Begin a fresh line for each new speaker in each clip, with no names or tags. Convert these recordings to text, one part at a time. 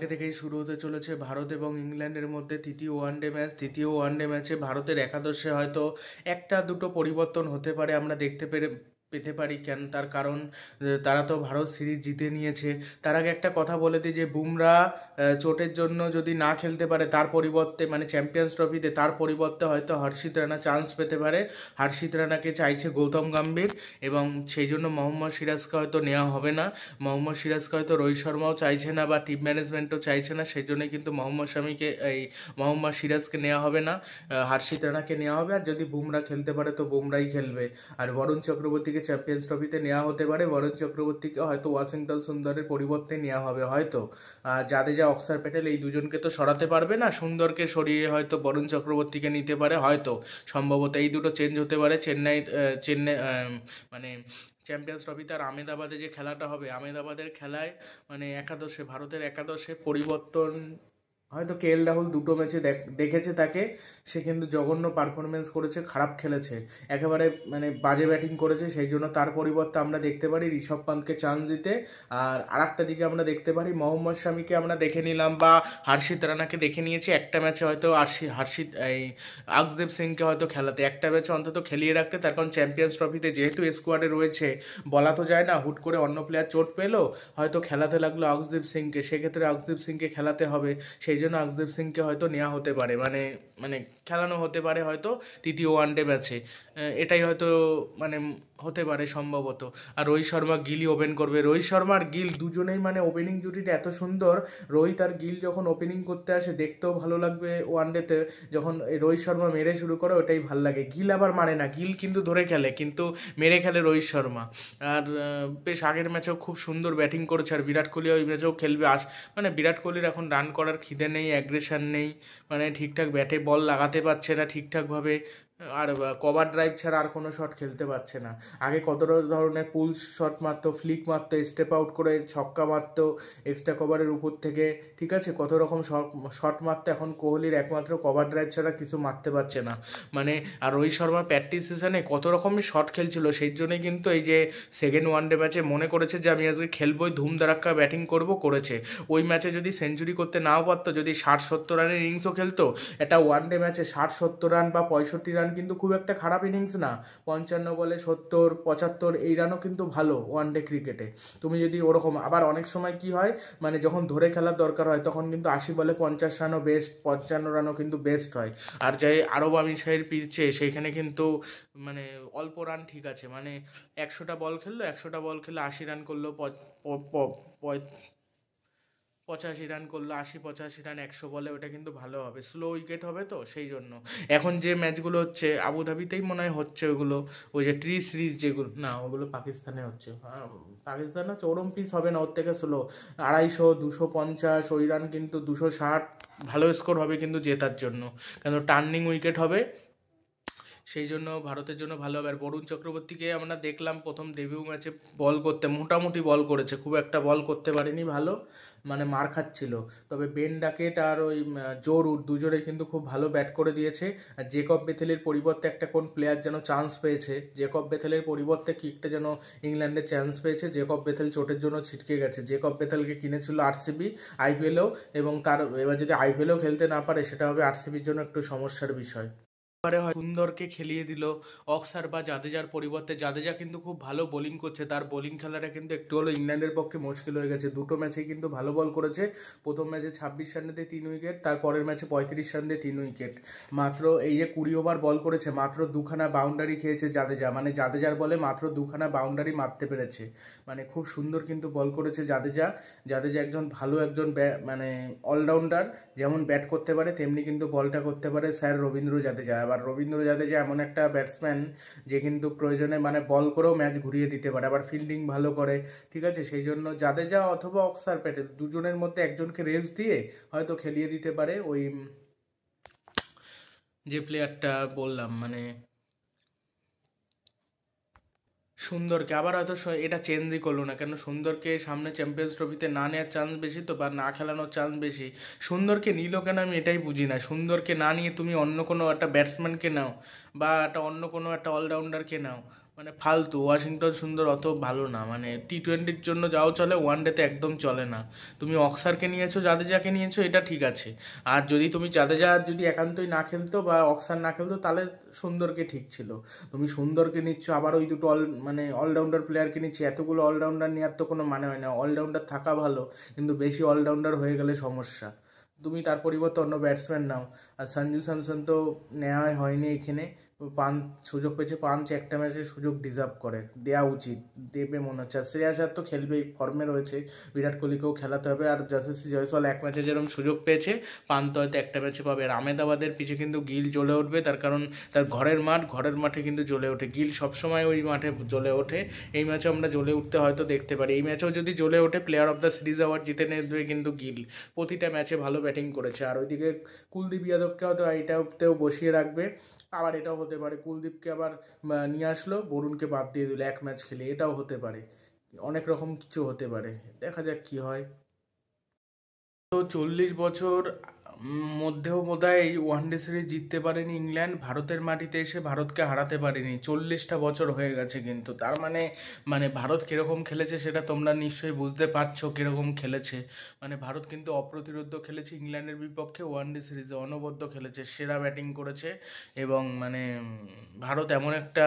কালকে থেকেই শুরু হতে চলেছে ভারত এবং ইংল্যান্ডের মধ্যে তৃতীয় ওয়ানডে ম্যাচ। তৃতীয় ওয়ানডে ম্যাচে ভারতের একাদশে হয়তো একটা দুটো পরিবর্তন হতে পারে, আমরা পেতে পারি। কেন? তার কারণ তারা তো ভারত সিরিজ জিতে নিয়েছে। তার আগে একটা কথা বলে দিই যে বুমরা চোটের জন্য যদি না খেলতে পারে, তার পরিবর্তে মানে চ্যাম্পিয়ন্স ট্রফিতে তার পরিবর্তে হয়তো হর্ষিত রানা চান্স পেতে পারে। হর্ষিত রানাকে চাইছে গৌতম গম্ভীর, এবং সেই জন্য মোহাম্মদ সিরাজকে হয়তো নেওয়া হবে না। মোহাম্মদ সিরাজকে হয়তো রোহিত শর্মাও চাইছে না বা টিম ম্যানেজমেন্টও চাইছে না, সেই জন্যই কিন্তু মোহাম্মদ সিরাজকে নেওয়া হবে না, হর্ষিত রানাকে নেওয়া হবে। আর যদি বুমরা খেলতে পারে তো বুমরাই খেলবে। আর বরুণ চক্রবর্তীকে চ্যাম্পিয়ন্স ট্রফিতে নেওয়া হতে পারে, বরুণ চক্রবর্তীকে হয়তো ওয়াশিংটন সুন্দরের পরিবর্তে নেওয়া হবে হয়তো। জাদেজা, অক্সার প্যাটেল এই দুজনকে তো সরাতে পারবে না, সুন্দরকে সরিয়ে হয়তো বরুণ চক্রবর্তীকে নিতে পারে হয়তো, সম্ভবত এই দুটো চেঞ্জ হতে পারে। চেন্নাই মানে চ্যাম্পিয়ন্স ট্রফিতে আর আহমেদাবাদে যে খেলাটা হবে, আহমেদাবাদের খেলায় মানে ভারতের একাদশে পরিবর্তন হয়তো। KL রাহুল দুটো ম্যাচে দেখেছে তাকে, সে কিন্তু জঘন্য পারফরমেন্স করেছে, খারাপ খেলেছে, একেবারে মানে বাজে ব্যাটিং করেছে, সেই জন্য তার পরিবর্তে আমরা দেখতে পারি ঋষভ পান্তকে চান্স দিতে। আর আরেকটা দিকে আমরা দেখতে পারি মোহাম্মদ শামিকে আমরা দেখে নিলাম, বা হর্ষিত রানাকে দেখে নিয়েছি একটা ম্যাচে হয়তো আকসদীপ সিংকে হয়তো খেলাতে, একটা ম্যাচে অন্তত খেলিয়ে রাখতে। তার কারণ চ্যাম্পিয়ন্স ট্রফিতে যেহেতু স্কোয়াডে রয়েছে, বলা তো যায় না, হুট করে অন্য প্লেয়ার চোট পেলো, হয়তো খেলাতে লাগলো আকসদীপ সিংকে, সেক্ষেত্রে আকসদীপ সিংকে খেলাতে হবে। সেই জন্য আকসদীপ সিংকে হয়তো নেওয়া হতে পারে, মানে মানে খেলানো হতে পারে হয়তো তৃতীয় ওয়ানডে ম্যাচে। এটাই হয়তো মানে হতে পারে সম্ভবত। আর রোহিত শর্মা গিলই ওপেন করবে। রোহিত শর্মা আর গিল দুজনেই মানে ওপেনিং জুটিটা এত সুন্দর। রোহিত আর গিল যখন ওপেনিং করতে আসে দেখতেও ভালো লাগবে ওয়ানডেতে, যখন এই রোহিত শর্মা মেরে শুরু করে ওটাই ভাল লাগে। গিল আবার মারে না, গিল কিন্তু ধরে খেলে, কিন্তু মেরে খেলে রোহিত শর্মা। আর বেশ আগের ম্যাচেও খুব সুন্দর ব্যাটিং করেছে, আর বিরাট কোহলি ওই ম্যাচেও খেলবে। মানে বিরাট কোহলির এখন রান করার খিদে নেই, অ্যাগ্রেশন নেই, মানে ঠিকঠাক ব্যাটে বল লাগাতে পারছে না ঠিকঠাকভাবে। আর কভার ড্রাইভ ছাড়া আর কোনো শট খেলতে পারছে না। আগে কত ধরনের পুল শট মারতো, ফ্লিক মারতো, স্টেপ আউট করে ছক্কা মারতো এক্সট্রা কভারের উপর থেকে, ঠিক আছে, কত রকম শট মারতো। এখন কোহলির একমাত্র কভার ড্রাইভ ছাড়া কিছু মারতে পারছে না। মানে আর রোহিত শর্মা প্র্যাকটিস সেশনে কত রকমের শট খেলছিল, সেই জন্যই কিন্তু এই যে সেকেন্ড ওয়ানডে ম্যাচে মনে করেছে যে আমি আজকে খেলবোই, ধুমধারাক্কা ব্যাটিং করেছে। ওই ম্যাচে যদি সেঞ্চুরি করতে নাও পারতো, যদি 60-70 রানের ইনিংসও খেলতো, একটা ওয়ানডে ম্যাচে 60-70 রান বা 65 রান কিন্তু খুব একটা খারাপ ইনিংস না। 55 বলে 70-75 এই রানও কিন্তু ভালো ওয়ানডে ক্রিকেটে। তুমি যদি ওরকম, আবার অনেক সময় কি হয়, মানে যখন ধরে খেলার দরকার হয় তখন কিন্তু 80 বলে 50 রানও বেস্ট, 55 রানও কিন্তু বেস্ট হয়। আর যাই আরব আমিরশাহীর পিচে সেইখানে কিন্তু মানে অল্প রান ঠিক আছে, মানে 100টা বল খেললো 80 রান করলো, 85 রান করলো, 80-85 রান 100 বলে, ওটা কিন্তু ভালো হবে, স্লো উইকেট হবে তো সেই জন্য। এখন যে ম্যাচগুলো হচ্ছে আবুধাবিতেই মনে হয় হচ্ছে, ওগুলো ওই যে সিরিজ যেগুলো, না ওগুলো পাকিস্তানে হচ্ছে, পাকিস্তানে হচ্ছে, ওরম পিস হবে না, ওর থেকে স্লো। 250, 250 ওই রান কিন্তু 260 ভালো স্কোর হবে কিন্তু জেতার জন্য, কেন টার্নিং উইকেট হবে, সেই জন্য ভারতের জন্য ভালো হবে। আর বরুণ চক্রবর্তীকে আমরা দেখলাম প্রথম ডেবিউ ম্যাচে বল করতে, মোটামুটি বল করেছে, খুব একটা বল করতে পারেনি ভালো, মানে মার খাচ্ছিল। তবে বেন ডাকেট আর ওই জো রুট দুজনে কিন্তু খুব ভালো ব্যাট করে দিয়েছে। আর জেকব বেথেলের পরিবর্তে একটা কোন প্লেয়ার যেন চান্স পেয়েছে, জেকব বেথেলের পরিবর্তে কি একটা যেন ইংল্যান্ডের চান্স পেয়েছে, জেকব বেথেল চোটের জন্য ছিটকে গেছে। জেকব বেথেলকে কিনেছিল RCB IPLও, এবং তার এবার যদি IPLও খেলতে না পারে সেটা হবে RCBর জন্য একটু সমস্যার বিষয়। হয় সুন্দরকে খেলিয়ে দিল অক্সার বা জাদেজার পরিবর্তে। জাদেজা কিন্তু খুব ভালো বোলিং করছে, তার বোলিং খেলাটা কিন্তু একটু হলো ইংল্যান্ডের পক্ষে মুশকিল হয়ে গেছে। দুটো ম্যাচেই কিন্তু ভালো বল করেছে, প্রথম ম্যাচে 26 রানেতে 3 উইকেট, তারপরের ম্যাচে 35 রানে 3 উইকেট। মাত্র এই যে 20 ওভার বল করেছে, মাত্র 2খানা বাউন্ডারি খেয়েছে জাদেজা, মানে জাদেজার বলে মাত্র 2খানা বাউন্ডারি মারতে পেরেছে, মানে খুব সুন্দর কিন্তু বল করেছে জাদেজা। জাদেজা একজন মানে অলরাউন্ডার, যেমন ব্যাট করতে পারে তেমনি কিন্তু বলটা করতে পারে স্যার রবীন্দ্র জাদেজা। আবার রবীন্দ্র জাদেজা এমন একটা ব্যাটসম্যান যে কিন্তু প্রয়োজনে মানে বল করেও ম্যাচ ঘুরিয়ে দিতে পারে, আবার ফিল্ডিং ভালো করে, ঠিক আছে। সেই জন্য জাদেজা অথবা অক্সার প্যাটেল দুজনের মধ্যে একজনকে রেস দিয়ে হয়তো খেলিয়ে দিতে পারে ওই যে প্লেয়ারটা বললাম, মানে সুন্দরকে। আবার হয়তো এটা চেঞ্জই করলো না, কেন সুন্দরকে সামনে চ্যাম্পিয়ন্স ট্রফিতে না নেওয়ার চান্স বেশি তো, বা না খেলানোর চান্স বেশি। সুন্দরকে নিল কেন আমি এটাই বুঝি না। সুন্দরকে না নিয়ে তুমি অন্য কোনো একটা ব্যাটসম্যানকে নাও, বা একটা অন্য কোনো একটা অলরাউন্ডারকে নাও, মানে ফালতু। ওয়াশিংটন সুন্দর অত ভালো না, মানে টি-20-র জন্য যাও চলে, ওয়ান ডেতে একদম চলে না। তুমি অক্সারকে নিয়েছো, জাদেজাকে নিয়েছো, এটা ঠিক আছে। আর যদি তুমি জাদেজা যদি একান্তই না খেলতো বা অক্সার না খেলতো, তাহলে সুন্দরকে ঠিক ছিল। তুমি সুন্দরকে নিচ্ছ, আবার ওই দুটো মানে অলরাউন্ডার প্লেয়ারকে নিচ্ছে। এতগুলো অলরাউন্ডার নেওয়ার তো কোনো মানে হয় না। অলরাউন্ডার থাকা ভালো, কিন্তু বেশি অলরাউন্ডার হয়ে গেলে সমস্যা। তুমি তার পরিবর্তে অন্য ব্যাটসম্যান নাও। আর সঞ্জু স্যামসন তো নেওয়া হয়নি এখানে। পাঞ্চ সুযোগ পেয়েছে, পাঞ্চ একটা ম্যাচে সুযোগ ডিজার্ভ করে, দেওয়া উচিত, দেবে মনে হচ্ছে। আর শ্রেয়াস আয়ার তো খেলবেই, ফর্মে রয়েছে, বিরাট কোহলিকেও খেলাতে হবে। আর যশস্বী জয়সওয়াল এক ম্যাচে যেরকম সুযোগ পেয়েছে, পান্ত হয়তো একটা ম্যাচে পাবে। আর আহমেদাবাদের পিছে কিন্তু গিল জ্বলে উঠবে, তার কারণ তার ঘরের মাঠ, ঘরের মাঠে কিন্তু জ্বলে ওঠে গিল, সবসময় ওই মাঠে জ্বলে ওঠে। এই ম্যাচে আমরা জ্বলে উঠতে হয়তো দেখতে পারি। এই ম্যাচেও যদি জ্বলে ওঠে, player of the series award জিতে নেবে কিন্তু গিল। প্রতিটা ম্যাচে ভালো ব্যাটিং করেছে। আর ওইদিকে কুলদীপ যাদবকে হয়তো এইটাতেও বসিয়ে রাখবে। আবার এটাও হতে পারে কুলদীপকে আবার নিয়ে আসলো, বরুণকে বাদ দিয়ে দিল এক ম্যাচ খেলে, এটাও হতে পারে। অনেক রকম কিছু হতে পারে, দেখা যাক কি হয়। তো 40 বছর মধ্যেও বোধহয় এই ওয়ানডে সিরিজ জিততে পারেনি ইংল্যান্ড, ভারতের মাটিতে এসে ভারতকে হারাতে পারেনি। 40টা বছর হয়ে গেছে কিন্তু, তার মানে মানে ভারত কীরকম খেলেছে সেটা তোমরা নিশ্চয়ই বুঝতে পারছো কীরকম খেলেছে। মানে ভারত কিন্তু অপ্রতিরোধ্য খেলেছে ইংল্যান্ডের বিপক্ষে, ওয়ানডে সিরিজে অনবদ্য খেলেছে, সেরা ব্যাটিং করেছে। এবং মানে ভারত এমন একটা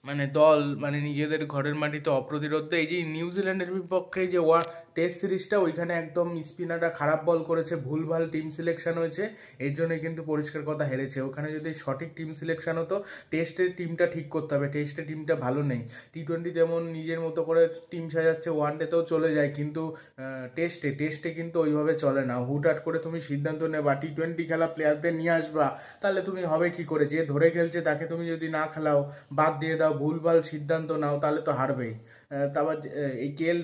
মানে দল, মানে নিজেদের ঘরের মাটিতে অপ্রতিরোধ্য। এই যে নিউজিল্যান্ডের বিপক্ষে যে টেস্ট সিরিজটা, ওইখানে একদম স্পিনাররা খারাপ বল করেছে, ভুলভাল টিম সিলেকশন হয়েছে, এর জন্যই কিন্তু পরিষ্কার কথা হেরেছে। ওখানে যদি সঠিক টিম সিলেকশন হতো, টেস্টের টিমটা ঠিক করতে হবে, টেস্টের টিমটা ভালো নেই। টি-20 যেমন নিজের মতো করে টিম সাজাচ্ছে, ওয়ানডেতেও চলে যায়, কিন্তু টেস্টে কিন্তু ওইভাবে চলে না। হুটহাট করে তুমি সিদ্ধান্ত নেবা টি-20 খেলা প্লেয়ারদের নিয়ে আসবা, তাহলে তুমি হবে কি করে? যে ধরে খেলছে তাকে তুমি যদি না খেলাও, বাদ দিয়ে দাও, ভুলভাল সিদ্ধান্ত নাও, তাহলে তো হারবেই। তারপর এই কে এল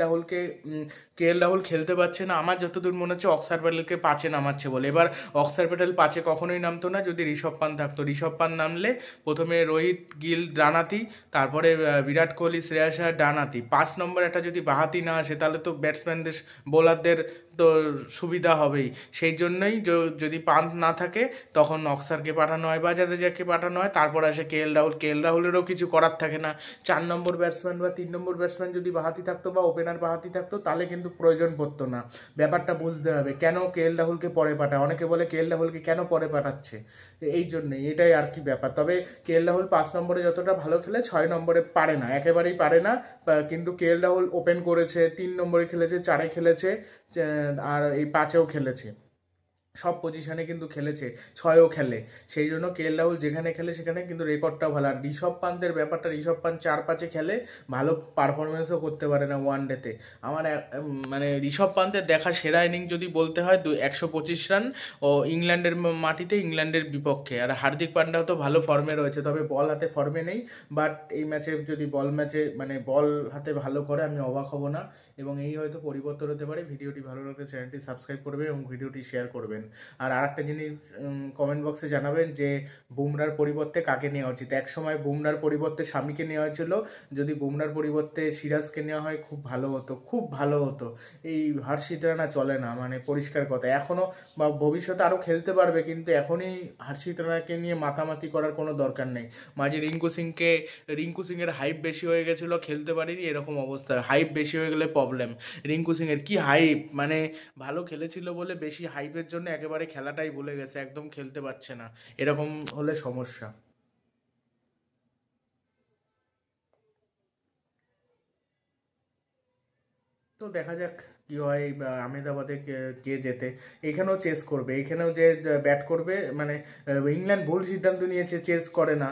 রাহুল খেলতে পারছে না, আমার যতদূর মনে হচ্ছে অক্সার প্যাটেলকে পাঁচে নামাচ্ছে বলে। এবার অক্সার প্যাটেল পাঁচে কখনোই নামতো না যদি ঋষভ পান্ত থাকতো। ঋষভ পান্ত নামলে প্রথমে রোহিত, গিল, ডানহাতি, তারপরে বিরাট কোহলি, শ্রেয়াস আয়ার ডানহাতি, 5 নম্বর একটা যদি বাহাতি না আসে, তাহলে তো ব্যাটসম্যানদের, বোলারদের তো সুবিধা হবেই। সেই জন্যই যদি পান্ত না থাকে, তখন অক্সারকে পাঠানো হয় বা জাদেজাকে পাঠানো হয়, তারপর আসে কে এল রাহুল। কে এল রাহুলেরও কিছু করার থাকে না। 4 নম্বর ব্যাটসম্যান বা 3 নম্বর ব্যাটসম্যান যদি বাহাতি থাকতো বা ওপেনার বাহাতি থাকতো, তাহলে কিন্তু প্রয়োজন পড়তো না। ব্যাপারটা বুঝতে হবে কেন কে এল রাহুলকে পরে পাঠায়। অনেকে বলে কে এল রাহুলকে কেন পরে পাঠাচ্ছে, এই জন্যই, এটাই আর কি ব্যাপার। তবে কে এল রাহুল 5 নম্বরে যতটা ভালো খেলে, 6 নম্বরে পারে না, একেবারেই পারে না। কিন্তু কে এল রাহুল ওপেন করেছে, 3 নম্বরে খেলেছে, 4-এ খেলেছে, আর এই 5-এও খেলেছে, সব পজিশনে কিন্তু খেলেছে, 6-ও খেলে। সেই জন্য কে এল রাহুল যেখানে খেলে সেখানে কিন্তু রেকর্ডটাও ভালো। আর ঋষভ পান্তের ব্যাপারটা, ঋষভ পান্ত 4-5-এ খেলে, ভালো পারফরমেন্সও করতে পারে না ওয়ানডেতে। আমার মানে ঋষভ পান্তের দেখা সেরা ইনিংস যদি বলতে হয় 125 রান, ও ইংল্যান্ডের মাটিতে, ইংল্যান্ডের বিপক্ষে। আর হার্দিক পান্ডাও তো ভালো ফর্মে রয়েছে, তবে বল হাতে ফর্মে নেই। বাট এই ম্যাচে যদি মানে বল হাতে ভালো করে, আমি অবাক হব না। এবং এই হয়তো পরিবর্তন হতে পারে। ভিডিওটি ভালো লাগলে চ্যানেলটি সাবস্ক্রাইব করবে এবং ভিডিওটি শেয়ার করবেন। আর আরেকটা জিনিস কমেন্ট বক্সে জানাবেন যে বুমরার পরিবর্তে কাকে নেওয়া উচিত। এক সময় বুমরার পরিবর্তে শামিকে নেওয়া হয়েছিল, যদি বুমরার পরিবর্তে সিরাজকে নেওয়া হয় খুব ভালো হতো, খুব ভালো হতো। এই হর্ষিত রানা চলে না, মানে পরিষ্কার কথা। এখনও বা ভবিষ্যতে আরও খেলতে পারবে, কিন্তু এখনই হর্ষিত রানাকে নিয়ে মাতামাতি করার কোনো দরকার নেই। মাঝে রিঙ্কু সিংয়ের হাইপ বেশি হয়ে গেছিলো, খেলতে পারিনি, এরকম অবস্থা। হাইপ বেশি হয়ে গেলে প্রবলেম। রিঙ্কু সিংয়ের কি হাইপ, মানে ভালো খেলেছিল বলে বেশি হাইপের জন্য একেবারে খেলাটাই ভুলে গেছে, একদম খেলতে পারছে না, এরকম হলে সমস্যা। তো দেখা যাক কি হয়, বা আহমেদাবাদে কে জেতে। এখানেও চেস করবে, এখানেও যে ব্যাট করবে, মানে ইংল্যান্ড ভুল সিদ্ধান্ত নিয়েছে, চেস করে না।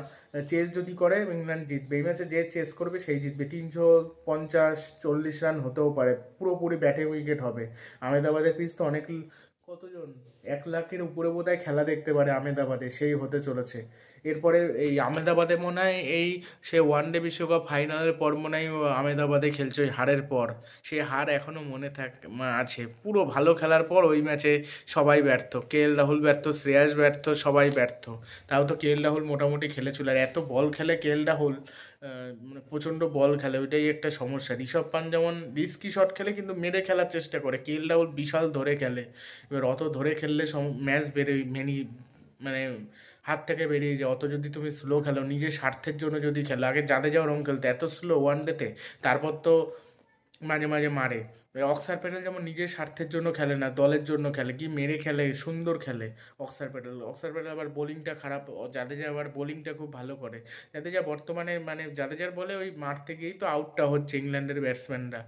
চেস যদি করে ইংল্যান্ড জিতবে এই ম্যাচে, যে চেস করবে সেই জিতবে। 350-40 রান হতেও পারে, পুরোপুরি ব্যাটে উইকেট হবে। আহমেদাবাদের পিচ তো অনেক, কতজন 1 লাখের উপরে বোধহয় খেলা দেখতে পারে আহমেদাবাদে, সেই হতে চলেছে। এরপরে এই আহমেদাবাদে মনে হয় সে ওয়ানডে বিশ্বকাপ ফাইনালের পর মনে হয় আহমেদাবাদে খেলছে, ওই হারের পর। সেই হার এখনও মনে আছে। পুরো ভালো খেলার পর ওই ম্যাচে সবাই ব্যর্থ, কে এল রাহুল ব্যর্থ, শ্রেয়াস ব্যর্থ, সবাই ব্যর্থ। তাও তো কে এল রাহুল মোটামুটি খেলেছিল, আর এত বল খেলে কে এল রাহুল, মানে প্রচণ্ড বল খেলে, ওইটাই একটা সমস্যা। ঋষভ পান্ত যেমন রিস্কি শট খেলে কিন্তু মেরে খেলার চেষ্টা করে, কে এল রাহুল বিশাল ধরে খেলে। এবার অত ধরে খেললে ম্যাচ মানে হাত থেকে বেরিয়ে যায়। অত যদি তুমি স্লো খেলো, নিজের স্বার্থের জন্য যদি খেলো, আগে জাদেজাও ওরকম খেলতো এত স্লো ওয়ানডেতে, তারপর তো মাঝে মাঝে মারে। অক্সার প্যাটেল যেমন নিজের স্বার্থের জন্য খেলে না, দলের জন্য খেলে, কি মেরে খেলে, সুন্দর খেলে অক্সার প্যাটেল আবার বোলিংটা খারাপ, জাদেজা আবার বোলিংটা খুব ভালো করে। জাদেজা বর্তমানে মানে জাদেজার বলে ওই মারতে গিয়েই তো আউটটা হচ্ছে ইংল্যান্ডের ব্যাটসম্যানরা।